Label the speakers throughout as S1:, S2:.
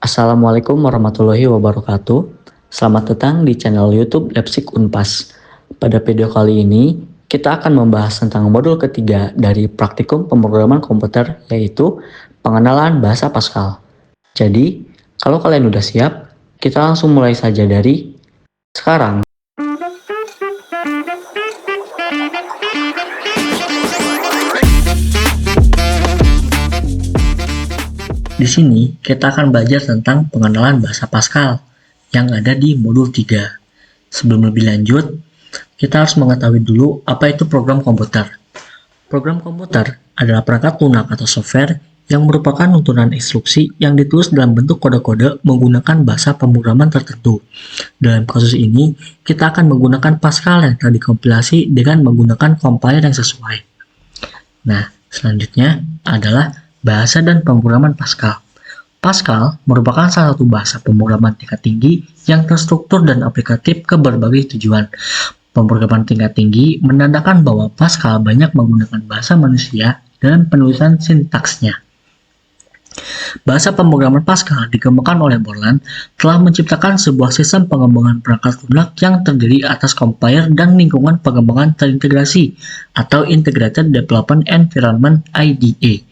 S1: Assalamualaikum warahmatullahi wabarakatuh. Selamat datang di channel YouTube Lepsik Unpas. Pada video kali ini, kita akan membahas tentang modul ketiga dari praktikum pemrograman komputer, yaitu pengenalan bahasa Pascal. Jadi, kalau kalian udah siap, kita langsung mulai saja dari sekarang. Di sini, kita akan belajar tentang pengenalan bahasa Pascal yang ada di modul 3. Sebelum lebih lanjut, kita harus mengetahui dulu apa itu program komputer. Program komputer adalah perangkat lunak atau software yang merupakan turunan instruksi yang ditulis dalam bentuk kode-kode menggunakan bahasa pemrograman tertentu. Dalam kasus ini, kita akan menggunakan Pascal yang telah dikompilasi dengan menggunakan compiler yang sesuai. Nah, selanjutnya adalah bahasa dan pemrograman Pascal. Pascal merupakan salah satu bahasa pemrograman tingkat tinggi yang terstruktur dan aplikatif ke berbagai tujuan. Pemrograman tingkat tinggi menandakan bahwa Pascal banyak menggunakan bahasa manusia dalam penulisan sintaksnya. Bahasa pemrograman Pascal dikembangkan oleh Borland telah menciptakan sebuah sistem pengembangan perangkat lunak yang terdiri atas compiler dan lingkungan pengembangan terintegrasi atau Integrated Development Environment (IDE).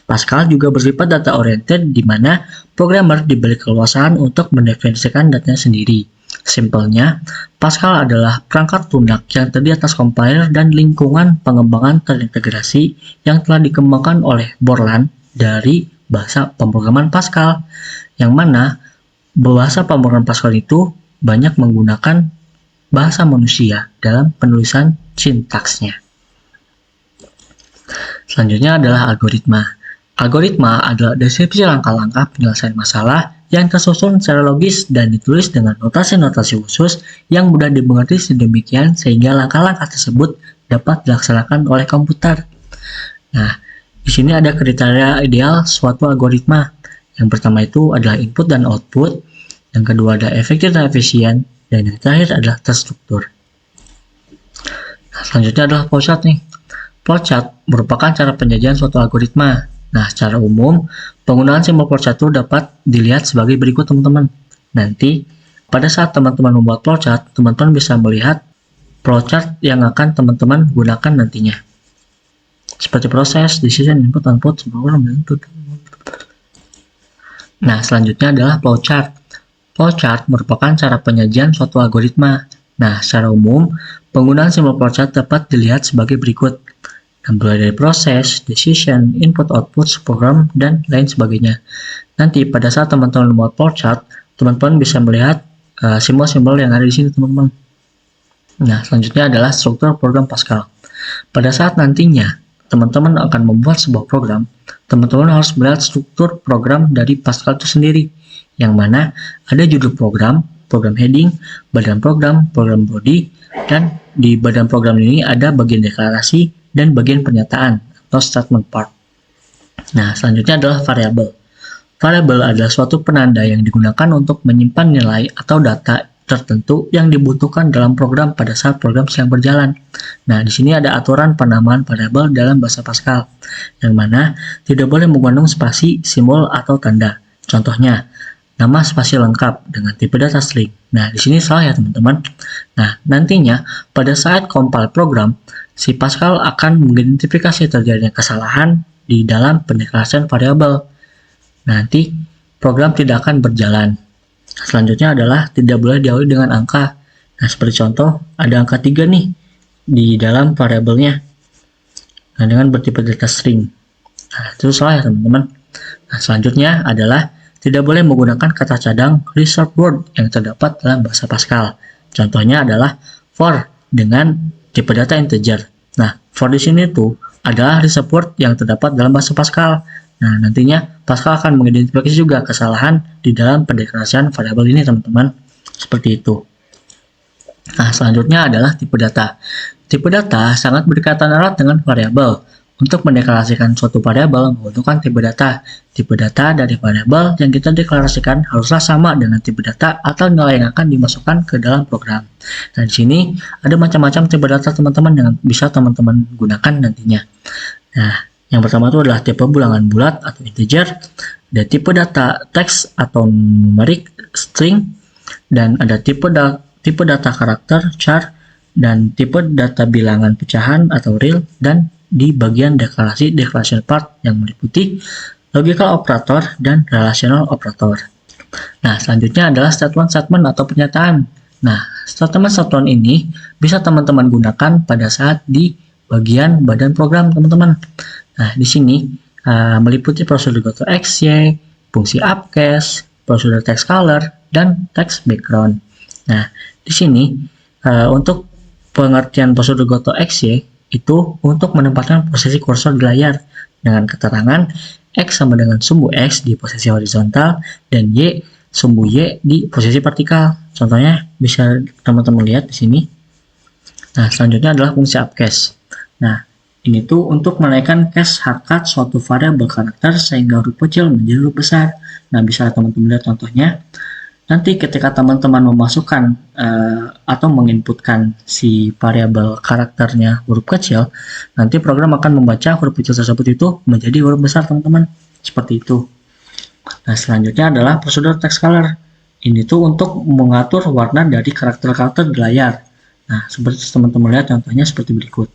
S1: Pascal juga bersifat data oriented di mana programmer diberi keleluasaan untuk mendefinisikan datanya sendiri. Simpelnya, Pascal adalah perangkat lunak yang terdiri atas compiler dan lingkungan pengembangan terintegrasi yang telah dikembangkan oleh Borland dari bahasa pemrograman Pascal, yang mana bahasa pemrograman Pascal itu banyak menggunakan bahasa manusia dalam penulisan sintaksnya. Selanjutnya adalah algoritma. Algoritma adalah deskripsi langkah-langkah penyelesaian masalah yang tersusun secara logis dan ditulis dengan notasi-notasi khusus yang mudah dimengerti sedemikian sehingga langkah-langkah tersebut dapat dilaksanakan oleh komputer. Nah, di sini ada kriteria ideal suatu algoritma. Yang pertama itu adalah input dan output, yang kedua ada efektif dan efisien, dan yang terakhir adalah terstruktur. Nah, selanjutnya adalah flowchart nih. Flowchart merupakan cara penyajian suatu algoritma. Nah, secara umum, penggunaan simbol flowchart itu dapat dilihat sebagai berikut teman-teman. Nanti, pada saat teman-teman membuat flowchart, teman-teman bisa melihat flowchart yang akan teman-teman gunakan nantinya. Seperti proses, decision, input, output, program, dan input. Nah, selanjutnya adalah flowchart. Flowchart merupakan cara penyajian suatu algoritma. Nah, secara umum, penggunaan simbol flowchart dapat dilihat sebagai berikut. Mulai dari proses, decision, input, output, program, dan lain sebagainya. Nanti, pada saat teman-teman membuat flowchart, teman-teman bisa melihat simbol-simbol yang ada di sini, teman-teman. Nah, selanjutnya adalah struktur program Pascal. Pada saat nantinya, teman-teman akan membuat sebuah program, teman-teman harus melihat struktur program dari Pascal itu sendiri, yang mana ada judul program, program heading, badan program, program body, dan di badan program ini ada bagian deklarasi dan bagian pernyataan atau statement part. Nah, selanjutnya adalah variabel. Variabel adalah suatu penanda yang digunakan untuk menyimpan nilai atau data tertentu yang dibutuhkan dalam program pada saat program sedang berjalan. Nah, di sini ada aturan penamaan variabel dalam bahasa Pascal, yang mana tidak boleh mengandung spasi, simbol, atau tanda. Contohnya, nama spasi lengkap dengan tipe data string. Nah, di sini salah ya teman-teman. Nah, nantinya pada saat compile program, si Pascal akan mengidentifikasi terjadinya kesalahan di dalam pendeklarasian variabel. Nanti program tidak akan berjalan. Selanjutnya adalah tidak boleh diawali dengan angka. Nah, seperti contoh, ada angka 3 nih di dalam variabelnya. Nah, dengan bertipe data string. Nah, itu salah ya teman-teman. Nah, selanjutnya adalah tidak boleh menggunakan kata cadang reserved word yang terdapat dalam bahasa Pascal. Contohnya adalah for dengan tipe data integer. Nah, for di sini tuh adalah reserved word yang terdapat dalam bahasa Pascal. Nah, nantinya Pascal akan mengidentifikasi juga kesalahan di dalam pendeklarasian variabel ini, teman-teman. Seperti itu. Nah, selanjutnya adalah tipe data. Tipe data sangat berkaitan erat dengan variabel. Untuk mendeklarasikan suatu variabel membutuhkan tipe data. Tipe data dari variabel yang kita deklarasikan haruslah sama dengan tipe data atau nilai yang akan dimasukkan ke dalam program. Nah, di sini ada macam-macam tipe data teman-teman yang bisa teman-teman gunakan nantinya. Nah, yang pertama itu adalah tipe bilangan bulat atau integer. ada tipe data teks atau numerik, string, dan ada tipe data karakter, char, dan tipe data bilangan pecahan atau real, dan di bagian declaration part yang meliputi logical operator dan relational operator. Nah, selanjutnya adalah statement atau pernyataan. Nah, statement ini bisa teman-teman gunakan pada saat di bagian badan program, teman-teman. Nah, di sini meliputi prosedur GoToXY, fungsi upcast, prosedur text color, dan text background. Nah, di sini untuk pengertian prosedur GoToXY itu untuk menempatkan posisi kursor di layar dengan keterangan X sama dengan sumbu X di posisi horizontal dan Y sumbu Y di posisi vertikal. Contohnya bisa teman-teman lihat di sini. Nah, selanjutnya adalah fungsi upcast. Nah, ini tuh untuk menaikkan cache harkat suatu variabel karakter sehingga huruf kecil menjadi huruf besar. Nah, bisa teman-teman lihat contohnya. Nanti ketika teman-teman memasukkan atau menginputkan si variabel karakternya huruf kecil, nanti program akan membaca huruf kecil tersebut itu menjadi huruf besar, teman-teman. Seperti itu. Nah, selanjutnya adalah prosedur text color. Ini tuh untuk mengatur warna dari karakter-karakter di layar. Nah, seperti teman-teman lihat contohnya seperti berikut.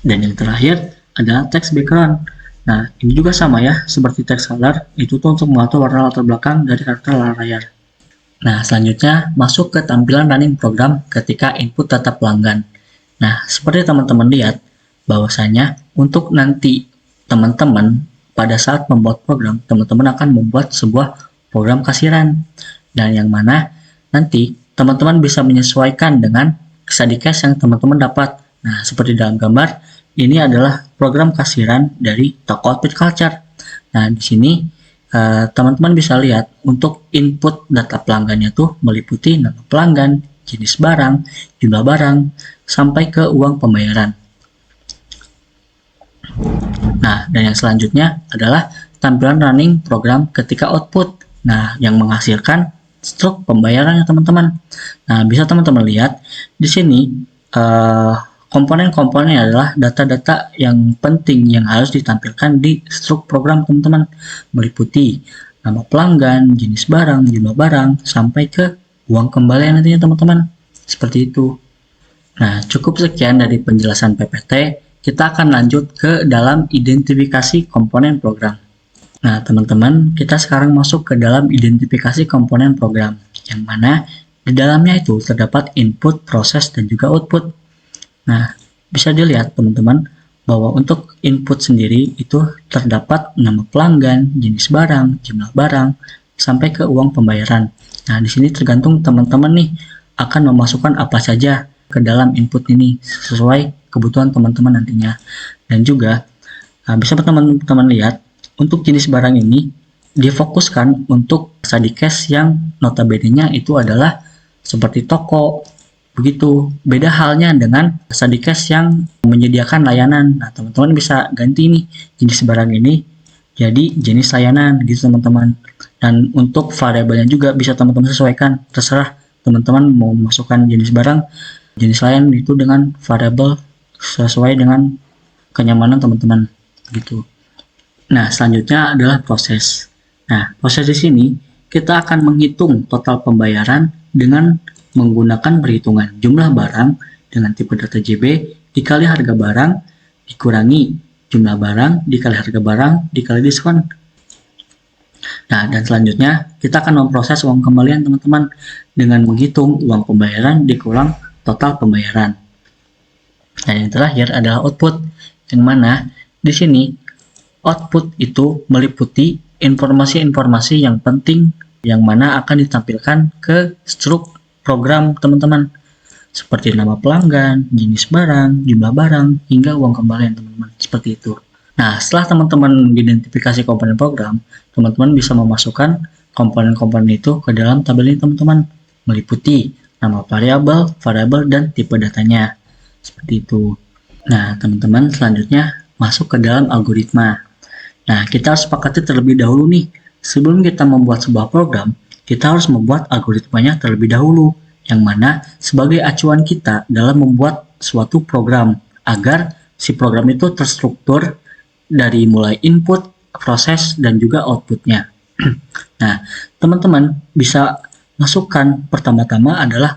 S1: Dan yang terakhir adalah text background. Nah, ini juga sama ya, seperti text color, itu tuh untuk mengatur warna latar belakang dari karakter layar. Nah, selanjutnya masuk ke tampilan running program ketika input data pelanggan. Nah, seperti teman-teman lihat, bahwasanya untuk nanti teman-teman pada saat membuat program, teman-teman akan membuat sebuah program kasiran. Dan yang mana nanti teman-teman bisa menyesuaikan dengan StudyCache yang teman-teman dapat. Nah, seperti dalam gambar, ini adalah program kasiran dari toko Outfit Culture. Nah, di sini teman-teman bisa lihat untuk input data pelanggannya tuh meliputi nama pelanggan, jenis barang, jumlah barang, sampai ke uang pembayaran. Nah, dan yang selanjutnya adalah tampilan running program ketika output. Nah, yang menghasilkan struk pembayarannya teman-teman. Nah, bisa teman-teman lihat di sini komponen-komponennya adalah data-data yang penting yang harus ditampilkan di struk program teman-teman, meliputi nama pelanggan, jenis barang, jumlah barang, sampai ke uang kembalian nantinya teman-teman. Seperti itu. Nah, cukup sekian dari penjelasan PPT. Kita akan lanjut ke dalam identifikasi komponen program. Nah, teman-teman, kita sekarang masuk ke dalam identifikasi komponen program, yang mana di dalamnya itu terdapat input, proses, dan juga output. Nah, bisa dilihat teman-teman bahwa untuk input sendiri itu terdapat nama pelanggan, jenis barang, jumlah barang, sampai ke uang pembayaran. Nah, di sini tergantung teman-teman nih akan memasukkan apa saja ke dalam input ini sesuai kebutuhan teman-teman nantinya. Dan juga bisa teman-teman lihat untuk jenis barang ini difokuskan untuk StudyCache yang notabene-nya itu adalah seperti toko. Begitu, beda halnya dengan StudyCache yang menyediakan layanan. Nah, teman-teman bisa ganti nih jenis barang ini jadi jenis layanan gitu teman-teman. Dan untuk variabelnya juga bisa teman-teman sesuaikan, terserah teman-teman mau masukkan jenis barang, jenis layanan itu dengan variabel sesuai dengan kenyamanan teman-teman gitu. Nah, selanjutnya adalah proses. Nah, proses di sini kita akan menghitung total pembayaran dengan menggunakan perhitungan jumlah barang dengan tipe data JB dikali harga barang dikurangi jumlah barang dikali harga barang dikali diskon. Nah, dan selanjutnya kita akan memproses uang kembalian teman-teman dengan menghitung uang pembayaran dikulang total pembayaran. Dan yang terakhir adalah output, yang mana di sini output itu meliputi informasi-informasi yang penting yang mana akan ditampilkan ke struk program teman-teman, seperti nama pelanggan, jenis barang, jumlah barang, hingga uang kembalian teman-teman, seperti itu. Nah, setelah teman-teman mengidentifikasi komponen program, teman-teman bisa memasukkan komponen-komponen itu ke dalam tabel ini teman-teman, meliputi nama variabel, dan tipe datanya. Seperti itu. Nah, teman-teman selanjutnya masuk ke dalam algoritma. Nah, kita harus sepakati terlebih dahulu nih. Sebelum kita membuat sebuah program, kita harus membuat algoritmanya terlebih dahulu, yang mana sebagai acuan kita dalam membuat suatu program, agar si program itu terstruktur dari mulai input, proses dan juga outputnya. Nah, teman-teman bisa masukkan pertama-tama adalah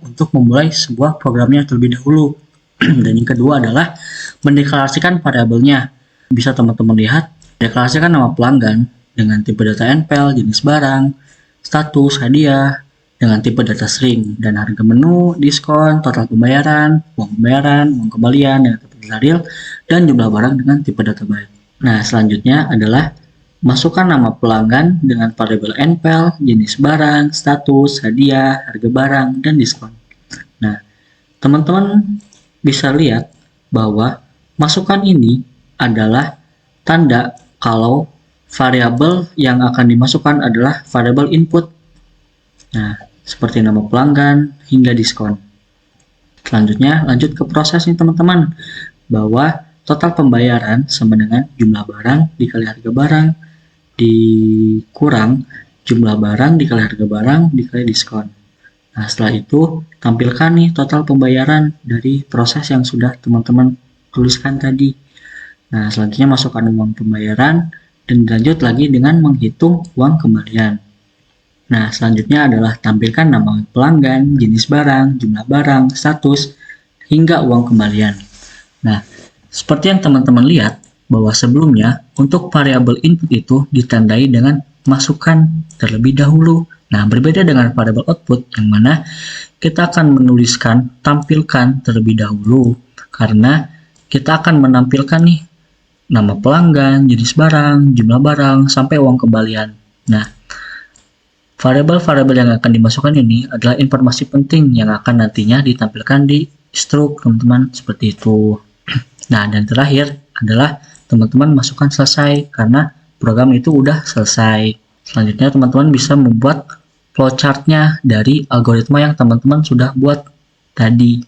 S1: untuk memulai sebuah programnya terlebih dahulu. Dan yang kedua adalah mendeklarasikan variabelnya. Bisa teman-teman lihat, deklarasikan nama pelanggan dengan tipe data NPL, jenis barang, status, hadiah, dengan tipe data string, dan harga menu, diskon, total pembayaran, uang kembalian dengan tipe data real, dan jumlah barang dengan tipe data byte. Nah, selanjutnya adalah masukkan nama pelanggan dengan variabel NPL, jenis barang, status, hadiah, harga barang, dan diskon. Nah, teman-teman bisa lihat bahwa masukan ini adalah tanda kalau variabel yang akan dimasukkan adalah variabel input. Nah, seperti nama pelanggan hingga diskon. Selanjutnya, lanjut ke proses nih teman-teman, bahwa total pembayaran sama dengan jumlah barang dikali harga barang dikurang jumlah barang dikali harga barang dikali diskon. Nah, setelah itu tampilkan nih total pembayaran dari proses yang sudah teman-teman tuliskan tadi. Nah, selanjutnya masukkan uang pembayaran dan lanjut lagi dengan menghitung uang kembalian. Nah, selanjutnya adalah tampilkan nama pelanggan, jenis barang, jumlah barang, status, hingga uang kembalian. Nah, seperti yang teman-teman lihat, bahwa sebelumnya untuk variabel input itu ditandai dengan masukkan terlebih dahulu. Nah, berbeda dengan variabel output yang mana kita akan menuliskan tampilkan terlebih dahulu karena kita akan menampilkan nih nama pelanggan, jenis barang, jumlah barang, sampai uang kembalian. Nah, variabel-variabel yang akan dimasukkan ini adalah informasi penting yang akan nantinya ditampilkan di struk, teman-teman, seperti itu. Nah, dan terakhir adalah teman-teman masukkan selesai karena program itu udah selesai. Selanjutnya teman-teman bisa membuat flowchart-nya dari algoritma yang teman-teman sudah buat tadi.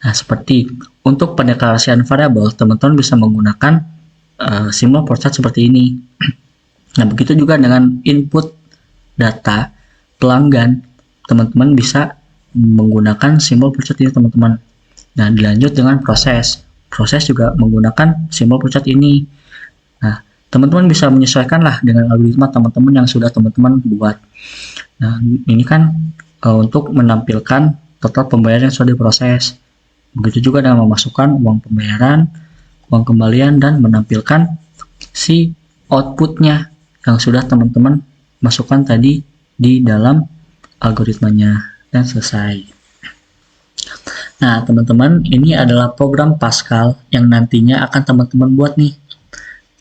S1: Nah, seperti untuk pendeklarasian variabel, teman-teman bisa menggunakan simbol flowchart seperti ini. Nah, begitu juga dengan input data pelanggan, teman-teman bisa menggunakan simbol flowchart ini, teman-teman. Nah, dilanjut dengan proses. Proses juga menggunakan simbol flowchart ini. Nah, teman-teman bisa menyesuaikan lah dengan algoritma teman-teman yang sudah teman-teman buat. Nah, ini kan untuk menampilkan total pembayaran yang sudah diproses. Begitu juga dengan memasukkan uang pembayaran, uang kembalian, dan menampilkan si outputnya yang sudah teman-teman masukkan tadi di dalam algoritmanya, dan selesai. Nah, teman-teman, ini adalah program Pascal yang nantinya akan teman-teman buat nih.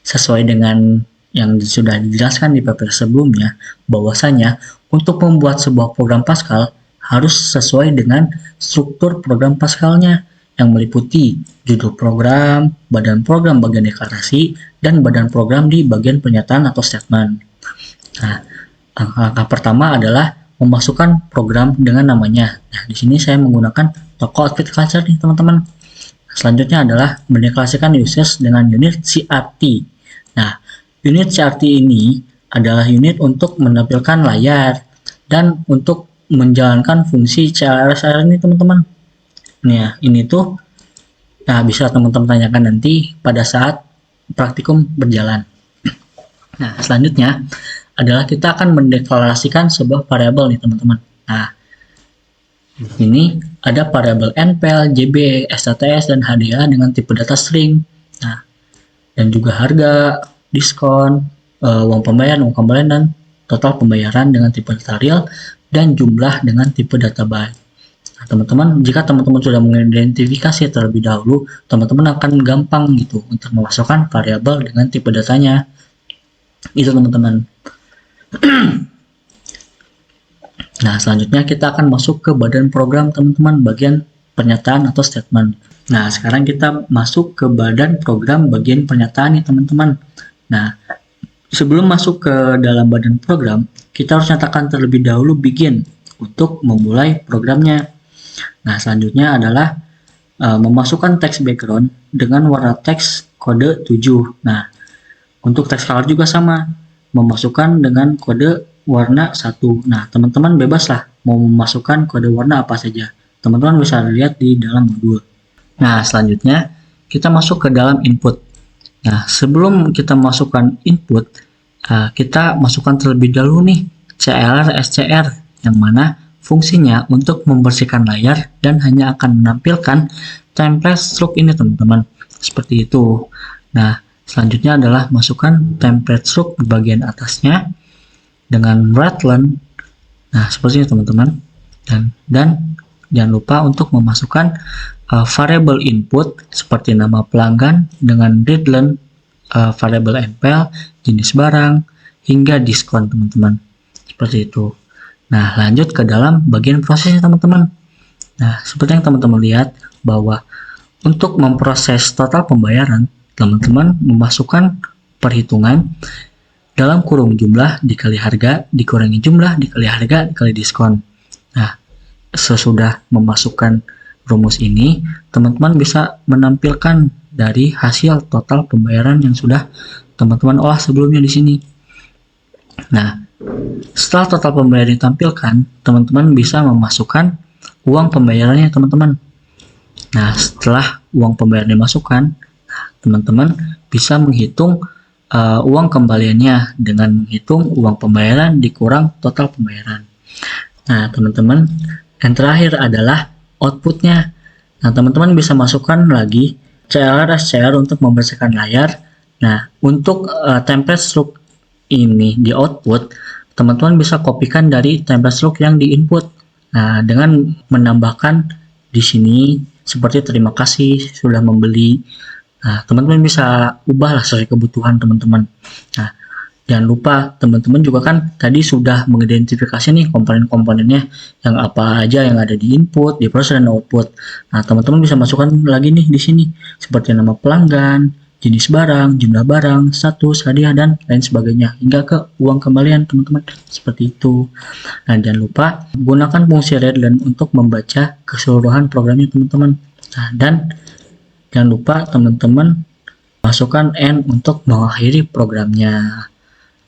S1: Sesuai dengan yang sudah dijelaskan di paper sebelumnya, bahwasanya untuk membuat sebuah program Pascal harus sesuai dengan struktur program Pascalnya yang meliputi judul program, badan program bagian deklarasi, dan badan program di bagian pernyataan atau statement. Nah, langkah pertama adalah memasukkan program dengan namanya. Nah, di sini saya menggunakan toko outfit culture nih, teman-teman. Selanjutnya adalah mendeklarasikan uses dengan unit CRT. Nah, unit CRT ini adalah unit untuk menampilkan layar dan untuk menjalankan fungsi CLRSR ini, teman-teman. Nah, ini tuh bisa teman-teman tanyakan nanti pada saat praktikum berjalan. Nah, selanjutnya adalah kita akan mendeklarasikan sebuah variabel nih, teman-teman. Nah, ini ada variabel NPL, JB, STTS, dan HDA dengan tipe data string. Nah, dan juga harga, diskon, uang pembayaran, uang kembalian, dan total pembayaran dengan tipe data real, dan jumlah dengan tipe data byte. Nah, teman-teman, jika teman-teman sudah mengidentifikasi terlebih dahulu, teman-teman akan gampang gitu untuk memasukkan variabel dengan tipe datanya. Itu, teman-teman. Nah, selanjutnya kita akan masuk ke badan program, teman-teman, bagian pernyataan atau statement. Nah, sekarang kita masuk ke badan program bagian pernyataan nih, teman-teman. Nah, sebelum masuk ke dalam badan program, kita harus nyatakan terlebih dahulu begin untuk memulai programnya. Nah, selanjutnya adalah memasukkan teks background dengan warna teks kode 7. Nah, untuk teks color juga sama, memasukkan dengan kode warna 1. Nah, teman-teman bebas lah mau memasukkan kode warna apa saja. Teman-teman bisa lihat di dalam modul. Nah, selanjutnya kita masuk ke dalam input. Nah, sebelum kita masukkan input, kita masukkan terlebih dahulu nih CLR SCR, yang mana fungsinya untuk membersihkan layar dan hanya akan menampilkan template stroke ini teman-teman. Seperti itu. Nah, selanjutnya adalah masukkan template stroke di bagian atasnya dengan Redline. Nah, seperti ini teman-teman. Dan jangan lupa untuk memasukkan variable input seperti nama pelanggan dengan Redline, variable MPL, jenis barang, hingga diskon teman-teman. Seperti itu. Nah, lanjut ke dalam bagian prosesnya teman-teman. Nah, seperti yang teman-teman lihat bahwa untuk memproses total pembayaran, teman-teman memasukkan perhitungan dalam kurung jumlah dikali harga, dikurangi jumlah dikali harga, dikali diskon. Nah, sesudah memasukkan rumus ini, teman-teman bisa menampilkan dari hasil total pembayaran yang sudah teman-teman olah sebelumnya di sini. Nah, setelah total pembayaran ditampilkan, teman-teman bisa memasukkan uang pembayarannya teman-teman. Nah, setelah uang pembayaran dimasukkan, teman-teman bisa menghitung uang kembaliannya dengan menghitung uang pembayaran dikurang total pembayaran. Nah, teman-teman, yang terakhir adalah outputnya. Nah, teman-teman bisa masukkan lagi CLR SCR untuk membersihkan layar. Nah, untuk template stroke ini di output, teman-teman bisa kopikan dari template stroke yang di input. Nah, dengan menambahkan di sini seperti terima kasih sudah membeli. Nah, teman-teman bisa ubahlah sesuai kebutuhan teman-teman. Nah, jangan lupa teman-teman juga kan tadi sudah mengidentifikasi nih komponen-komponennya yang apa aja yang ada di input, di proses dan output. Nah, teman-teman bisa masukkan lagi nih di sini seperti nama pelanggan, jenis barang, jumlah barang, status, hadiah dan lain sebagainya hingga ke uang kembalian teman-teman. Seperti itu. Nah, jangan lupa gunakan fungsi Redline untuk membaca keseluruhan programnya teman-teman. Nah, dan jangan lupa teman-teman masukkan N untuk mengakhiri programnya.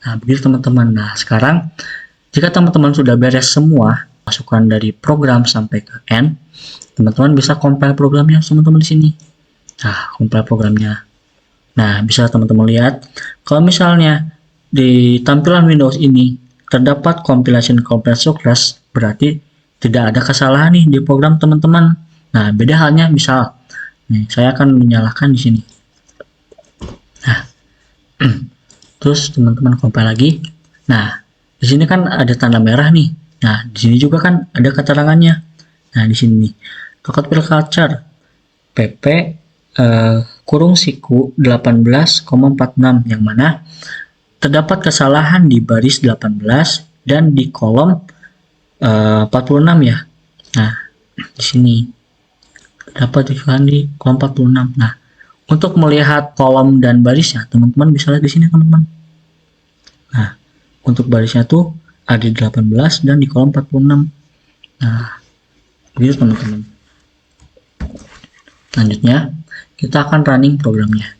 S1: Nah, begitu teman-teman. Nah, sekarang jika teman-teman sudah beres semua, masukkan dari program sampai ke N, teman-teman bisa compile programnya teman-teman di sini. Nah, compile programnya. Nah, bisa teman-teman lihat, kalau misalnya di tampilan Windows ini terdapat compilation class, berarti tidak ada kesalahan nih di program teman-teman. Nah, beda halnya misal, nih, saya akan menyalakan di sini. Nah, terus teman-teman compile lagi. Nah, di sini kan ada tanda merah nih. Nah, di sini juga kan ada keterangannya. Nah, di sini nih, Tokat Pil Culture PP kurung siku 18,46 yang mana terdapat kesalahan di baris 18 dan di kolom 46 ya. Nah, di sini dapat kesalahan di kolom 46. Nah, untuk melihat kolom dan barisnya, teman-teman bisa lihat di sini, teman-teman. Nah, untuk barisnya tuh ada di 18 dan di kolom 46. Nah, begitu teman-teman. Selanjutnya, kita akan running programnya.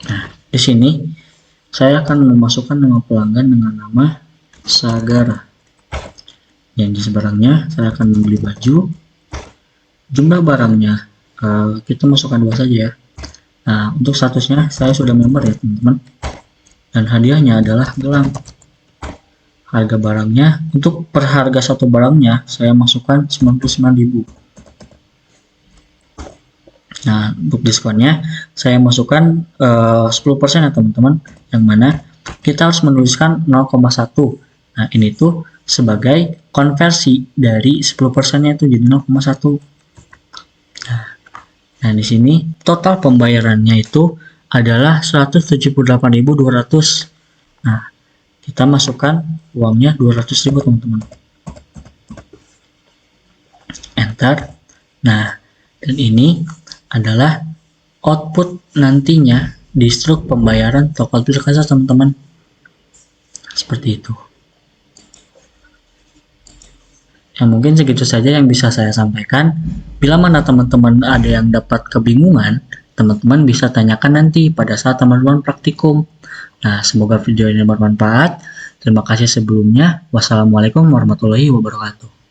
S1: Nah, di sini saya akan memasukkan nama pelanggan dengan nama Sagara. Yang di seberangnya saya akan membeli baju. Jumlah barangnya kita masukkan 2 saja ya. Nah, untuk statusnya saya sudah member ya teman-teman. Dan hadiahnya adalah gelang. Harga barangnya untuk per harga satu barangnya saya masukkan 99.000. Nah, untuk diskonnya saya masukkan 10% ya teman-teman, yang mana kita harus menuliskan 0,1. Nah, ini tuh sebagai konversi dari 10%-nya itu jadi 0,1. Nah, di sini total pembayarannya itu adalah 178.200. Nah, kita masukkan uangnya 200.000 teman-teman. Enter. Nah, dan ini adalah output nantinya di struk pembayaran Tokat Pil Culture teman-teman. Seperti itu. Ya, mungkin segitu saja yang bisa saya sampaikan. Bila mana teman-teman ada yang dapat kebingungan, teman-teman bisa tanyakan nanti pada saat teman-teman praktikum. Nah, semoga video ini bermanfaat. Terima kasih sebelumnya. Wassalamualaikum warahmatullahi wabarakatuh.